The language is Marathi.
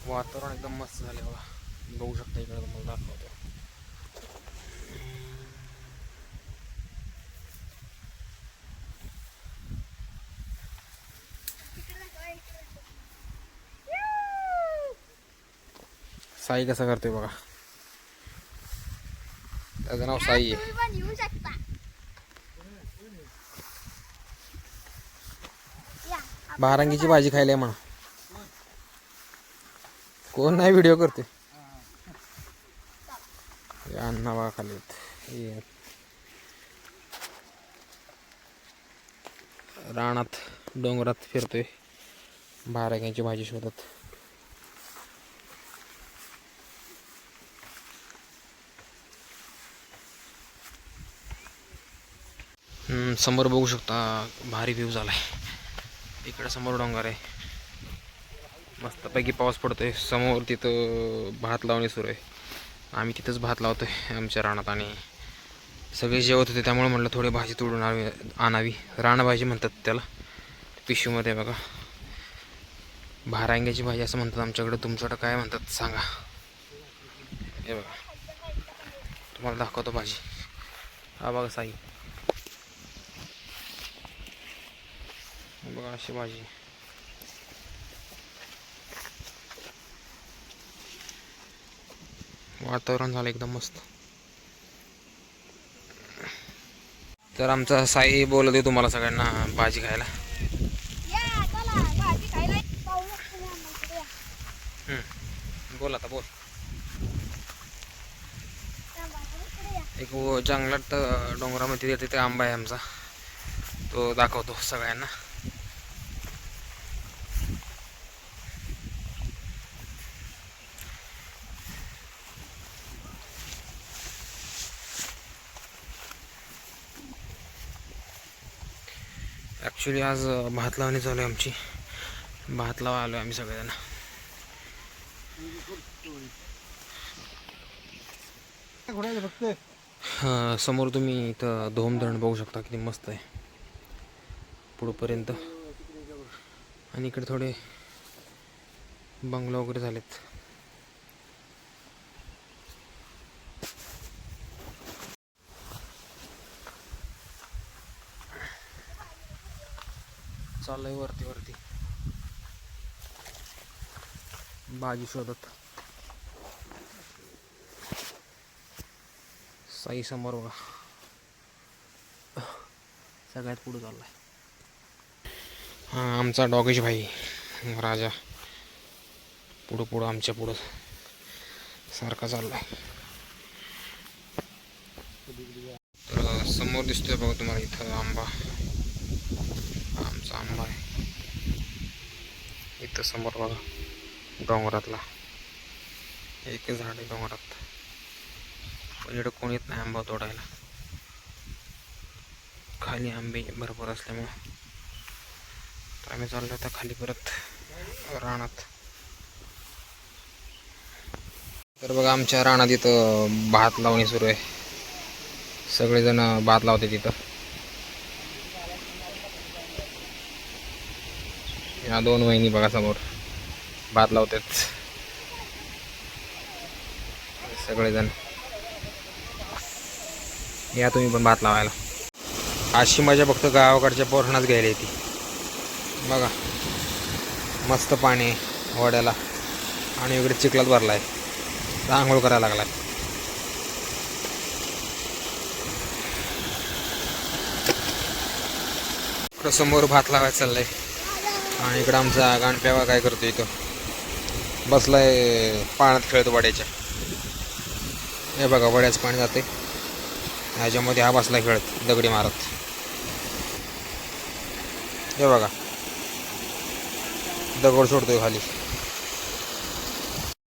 वातावरण एकदम मस्त झाले बघा. बघू शकता इकडे तुम्हाला दाखवतो. साई कसा करतोय बघा. त्याचं नाव साई आहे. बारंगीची भाजी खायला म्हणा. कोण नाही व्हिडिओ करते. अण्णा बघा खाली रानात डोंगरात फिरतोय बारंगीची भाजी शोधत. समोर बघू शकता भारी व्ह्यू झालाय. इकडे समोर डोंगर आहे. मस्तपैकी पाऊस पडतोय. समोर तिथं भात लावणी सुरू आहे. आम्ही तिथंच भात लावतोय आमच्या रानात. आणि सगळे जेवत होते त्यामुळे म्हटलं थोडी भाजी तोडून आणावी. रानभाजी म्हणतात त्याला. पिशवीमध्ये बघा भारांग्याची भाजी असं म्हणतात आमच्याकडे. तुमच्याकडे काय म्हणतात सांगा. हे बघा तुम्हाला दाखवतो भाजी. हा बघा साई. बघा अशी भाजी. वातावरण झालं एकदम मस्त. तर आमचा साई बोलत आहे तुम्हाला सगळ्यांना भाजी खायला. बोल आता बोल. एक जंगलात डोंगरामध्ये तिथे आंबा आहे आमचा. तो दाखवतो सगळ्यांना. ॲक्च्युली आज भात लावणी चालू आहे आमची. भात लावा आलो आम्ही सगळेजण. समोर तुम्ही इथं धोम धरण बघू शकता किती मस्त आहे पुढपर्यंत. आणि इकडे थोडे बंगलो वगैरे झालेत. चाललंय वरती वरती भाजी शोधत. साई समोर बघा सगळ्यात पुढे चाललाय. हा आमचा डॉगेश भाई राजा पुढं पुढं आमच्या पुढं सारखा चाललाय. तर समोर दिसतोय बघा तुम्हाला इथं आंबा. आमचा आंबा आहे इथं समोर बघा डोंगरातला. एक झाड आहे डोंगरात. पण इकडं कोण येत नाही आंबा तोडायला. खाली आंबे भरपूर असल्यामुळं तर आम्ही चाललो आता खाली परत रानात. तर बघा आमच्या रानात इथं भात लावणी सुरू आहे. सगळेजण भात लावते तिथं. या दोन वहिनी बघा समोर भात लावतात सगळेजण. या तुम्ही पण भात लावायला. अशी मजा फक्त गावाकडच्या पोरांनाच घ्यायला येते. बघा मस्त पाणी वड्याला आणि इकडे चिखलात भरलाय. आंघोळ करायला लागलाय. इकडं समोर भात लावायला चाललंय. आणि इकडं आमचा गाणप्यावा काय करतो इथं बसलाय पाण्यात खेळतो वड्याच्या. हे बघा वड्याचं पाणी जाते ह्याच्यामध्ये. हा बसलाय खेळत दगडी मारत. हे बघा दगड सोडतोय खाली.